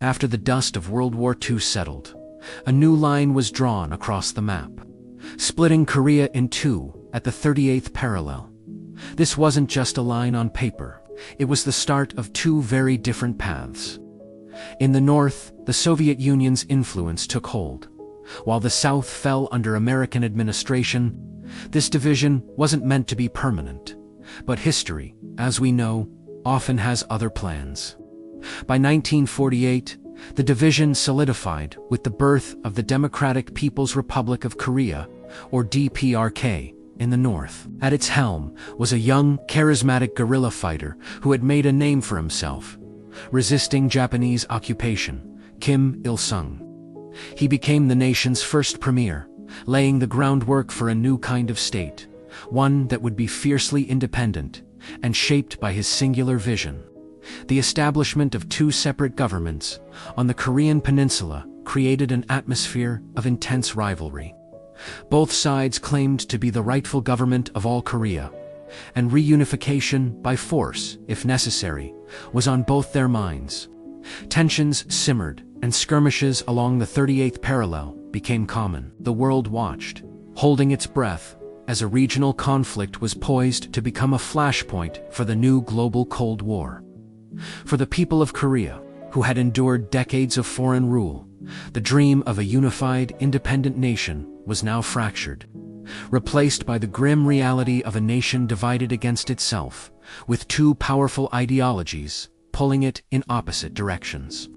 After the dust of World War II settled, a new line was drawn across the map, splitting Korea in two at the 38th parallel. This wasn't just a line on paper, it was the start of two very different paths. In the north, the Soviet Union's influence took hold. While the south fell under American administration, this division wasn't meant to be permanent. But history, as we know, often has other plans. By 1948, the division solidified with the birth of the Democratic People's Republic of Korea, or DPRK, in the north. At its helm was a young, charismatic guerrilla fighter who had made a name for himself, resisting Japanese occupation, Kim Il-sung. He became the nation's first premier, laying the groundwork for a new kind of state, one that would be fiercely independent and shaped by his singular vision. The establishment of two separate governments on the Korean peninsula created an atmosphere of intense rivalry. Both sides claimed to be the rightful government of all Korea, and reunification by force, if necessary, was on both their minds. Tensions simmered, and skirmishes along the 38th parallel became common. The world watched, holding its breath, as a regional conflict was poised to become a flashpoint for the new global Cold War. For the people of Korea, who had endured decades of foreign rule, the dream of a unified, independent nation was now fractured, replaced by the grim reality of a nation divided against itself, with two powerful ideologies pulling it in opposite directions.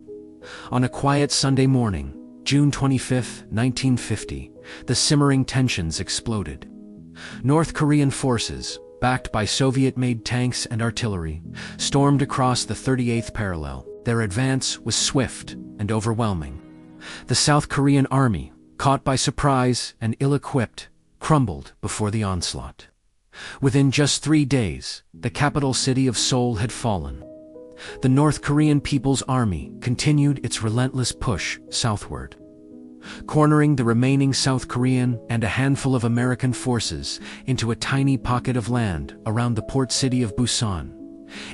On a quiet Sunday morning, June 25, 1950, the simmering tensions exploded. North Korean forces, backed by Soviet-made tanks and artillery, stormed across the 38th parallel. Their advance was swift and overwhelming. The South Korean army, caught by surprise and ill-equipped, crumbled before the onslaught. Within just 3 days, the capital city of Seoul had fallen. The North Korean People's Army continued its relentless push southward, cornering the remaining South Korean and a handful of American forces into a tiny pocket of land around the port city of Busan.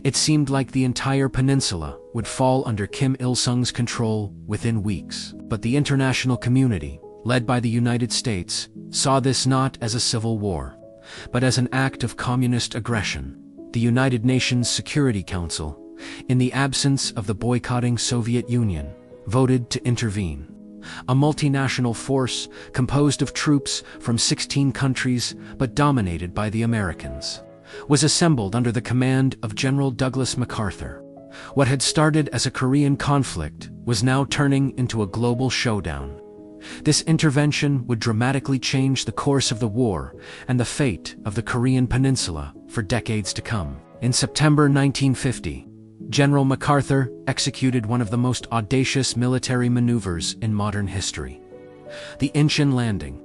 It seemed like the entire peninsula would fall under Kim Il-sung's control within weeks. But the international community, led by the United States, saw this not as a civil war, but as an act of communist aggression. The United Nations Security Council, in the absence of the boycotting Soviet Union, voted to intervene. A multinational force composed of troops from 16 countries but dominated by the Americans was assembled under the command of General Douglas MacArthur. What had started as a Korean conflict was now turning into a global showdown. This intervention would dramatically change the course of the war and the fate of the Korean peninsula for decades to come. In September 1950, General MacArthur executed one of the most audacious military maneuvers in modern history: the Incheon Landing.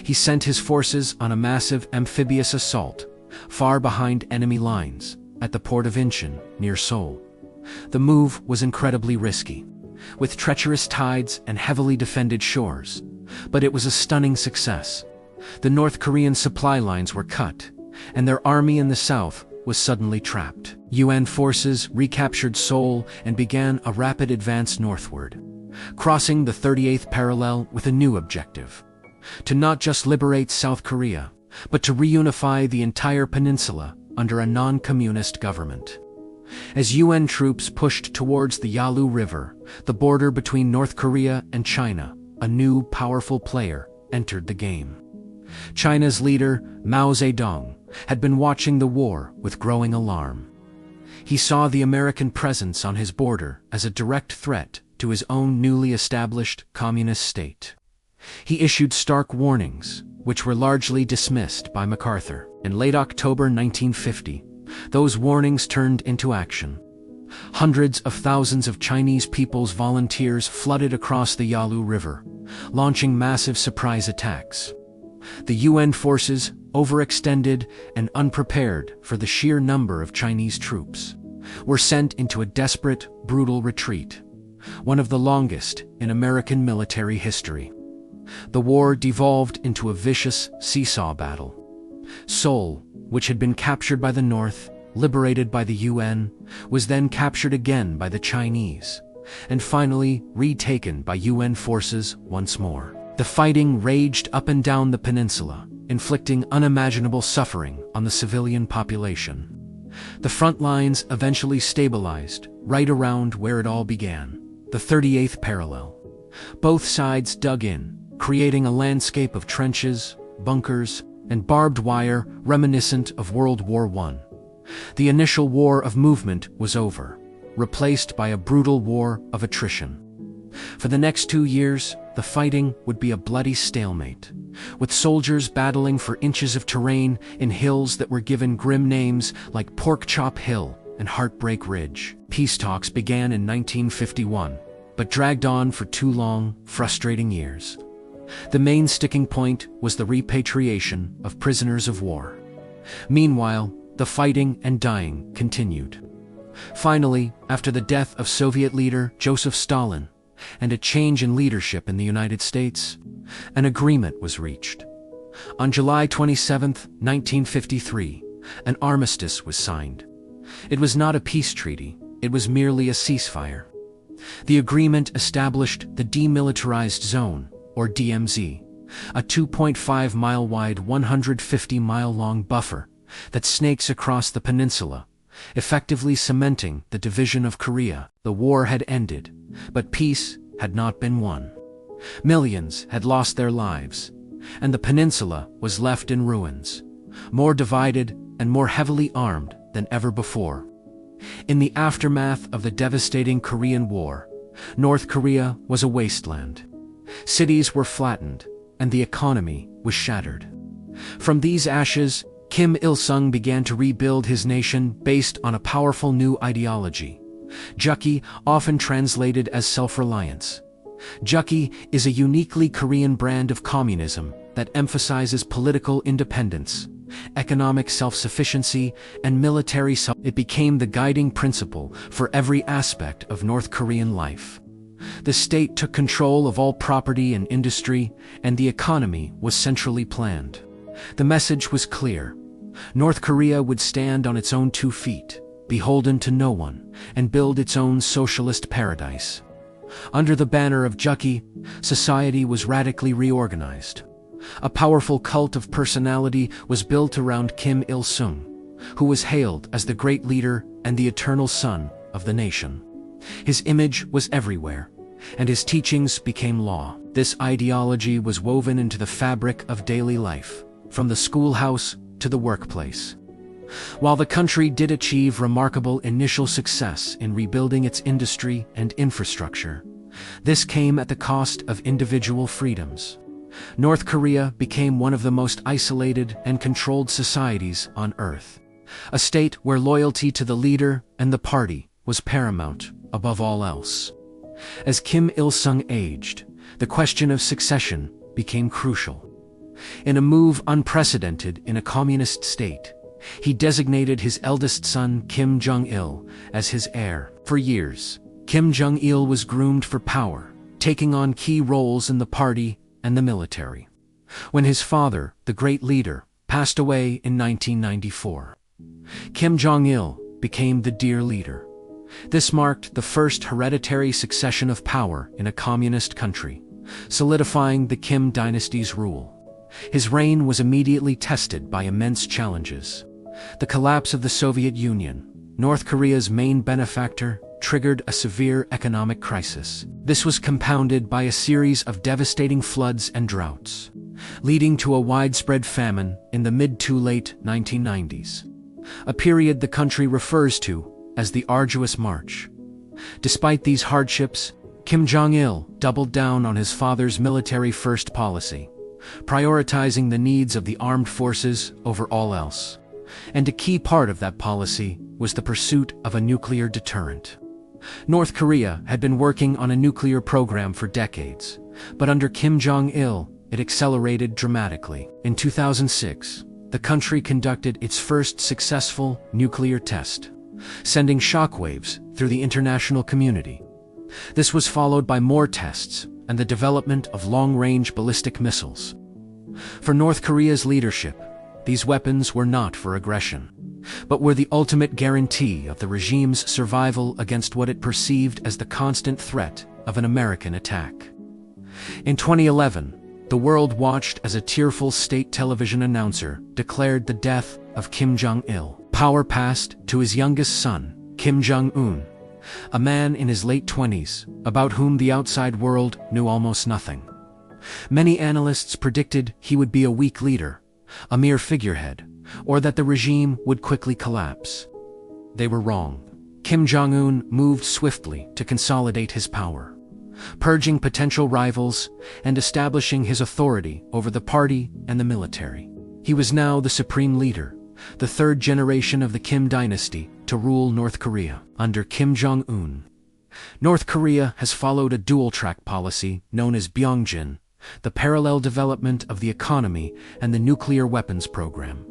He sent his forces on a massive amphibious assault, far behind enemy lines, at the port of Incheon, near Seoul. The move was incredibly risky, with treacherous tides and heavily defended shores, but it was a stunning success. The North Korean supply lines were cut, and their army in the south was suddenly trapped. UN forces recaptured Seoul and began a rapid advance northward, crossing the 38th parallel with a new objective: to not just liberate South Korea, but to reunify the entire peninsula under a non-communist government. As UN troops pushed towards the Yalu River, the border between North Korea and China, a new, powerful player entered the game. China's leader, Mao Zedong, had been watching the war with growing alarm. He saw the American presence on his border as a direct threat to his own newly established communist state. He issued stark warnings, which were largely dismissed by MacArthur. In late October 1950, those warnings turned into action. Hundreds of thousands of Chinese People's Volunteers flooded across the Yalu River, launching massive surprise attacks. The UN forces, overextended and unprepared for the sheer number of Chinese troops, were sent into a desperate, brutal retreat, one of the longest in American military history. The war devolved into a vicious seesaw battle. Seoul, which had been captured by the North, liberated by the UN, was then captured again by the Chinese, and finally retaken by UN forces once more. The fighting raged up and down the peninsula, inflicting unimaginable suffering on the civilian population. The front lines eventually stabilized right around where it all began, the 38th parallel. Both sides dug in, creating a landscape of trenches, bunkers, and barbed wire reminiscent of World War I. The initial war of movement was over, replaced by a brutal war of attrition. For the next 2 years, the fighting would be a bloody stalemate, with soldiers battling for inches of terrain in hills that were given grim names like Pork Chop Hill and Heartbreak Ridge. Peace talks began in 1951, but dragged on for 2 long, frustrating years. The main sticking point was the repatriation of prisoners of war. Meanwhile, the fighting and dying continued. Finally, after the death of Soviet leader Joseph Stalin and a change in leadership in the United States, an agreement was reached. On July 27, 1953, an armistice was signed. It was not a peace treaty, it was merely a ceasefire. The agreement established the Demilitarized Zone, or DMZ, a 2.5-mile wide, 150-mile-long buffer that snakes across the peninsula, effectively cementing the division of Korea. The war had ended, but peace had not been won. Millions had lost their lives, and the peninsula was left in ruins, more divided and more heavily armed than ever before. In the aftermath of the devastating Korean War, North Korea was a wasteland. Cities were flattened, and the economy was shattered. From these ashes, Kim Il-sung began to rebuild his nation based on a powerful new ideology. Jukki, often translated as self-reliance. Jukki is a uniquely Korean brand of communism that emphasizes political independence, economic self-sufficiency, and military It became the guiding principle for every aspect of North Korean life. The state took control of all property and industry, and the economy was centrally planned. The message was clear. North Korea would stand on its own 2 feet, beholden to no one, and build its own socialist paradise. Under the banner of Jukki, society was radically reorganized. A powerful cult of personality was built around Kim Il-sung, who was hailed as the great leader and the eternal son of the nation. His image was everywhere, and his teachings became law. This ideology was woven into the fabric of daily life, from the schoolhouse to the workplace. While the country did achieve remarkable initial success in rebuilding its industry and infrastructure, this came at the cost of individual freedoms. North Korea became one of the most isolated and controlled societies on Earth, a state where loyalty to the leader and the party was paramount above all else. As Kim Il-sung aged, the question of succession became crucial. In a move unprecedented in a communist state, he designated his eldest son Kim Jong-il as his heir. For years, Kim Jong-il was groomed for power, taking on key roles in the party and the military. When his father, the great leader, passed away in 1994, Kim Jong-il became the dear leader. This marked the first hereditary succession of power in a communist country, solidifying the Kim dynasty's rule. His reign was immediately tested by immense challenges. The collapse of the Soviet Union, North Korea's main benefactor, triggered a severe economic crisis. This was compounded by a series of devastating floods and droughts, leading to a widespread famine in the mid to late 1990s, a period the country refers to as the Arduous March. Despite these hardships, Kim Jong-il doubled down on his father's military-first policy, prioritizing the needs of the armed forces over all else. And a key part of that policy was the pursuit of a nuclear deterrent. North Korea had been working on a nuclear program for decades, but under Kim Jong-il, it accelerated dramatically. In 2006, the country conducted its first successful nuclear test, sending shockwaves through the international community. This was followed by more tests and the development of long-range ballistic missiles. For North Korea's leadership, these weapons were not for aggression. but were the ultimate guarantee of the regime's survival against what it perceived as the constant threat of an American attack. In 2011, the world watched as a tearful state television announcer declared the death of Kim Jong-il. Power passed to his youngest son, Kim Jong-un, a man in his late 20s, about whom the outside world knew almost nothing. Many analysts predicted he would be a weak leader, a mere figurehead, or that the regime would quickly collapse. They were wrong. Kim Jong-un moved swiftly to consolidate his power, purging potential rivals and establishing his authority over the party and the military. He was now the supreme leader, the third generation of the Kim dynasty to rule North Korea. Under Kim Jong-un, North Korea has followed a dual-track policy known as Byongjin, the parallel development of the economy and the nuclear weapons program.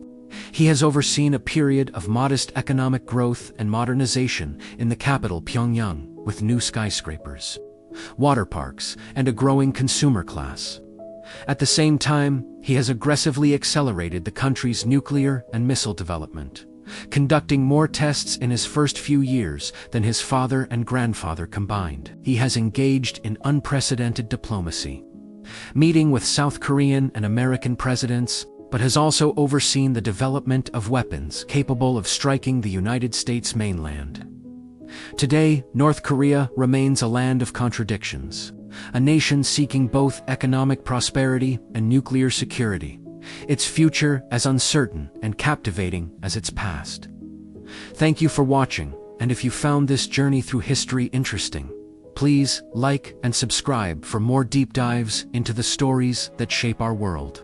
He has overseen a period of modest economic growth and modernization in the capital Pyongyang, with new skyscrapers, water parks, and a growing consumer class. At the same time, he has aggressively accelerated the country's nuclear and missile development, conducting more tests in his first few years than his father and grandfather combined. He has engaged in unprecedented diplomacy, meeting with South Korean and American presidents, but has also overseen the development of weapons capable of striking the United States mainland. Today, North Korea remains a land of contradictions, a nation seeking both economic prosperity and nuclear security, its future as uncertain and captivating as its past. Thank you for watching, and if you found this journey through history interesting, please like and subscribe for more deep dives into the stories that shape our world.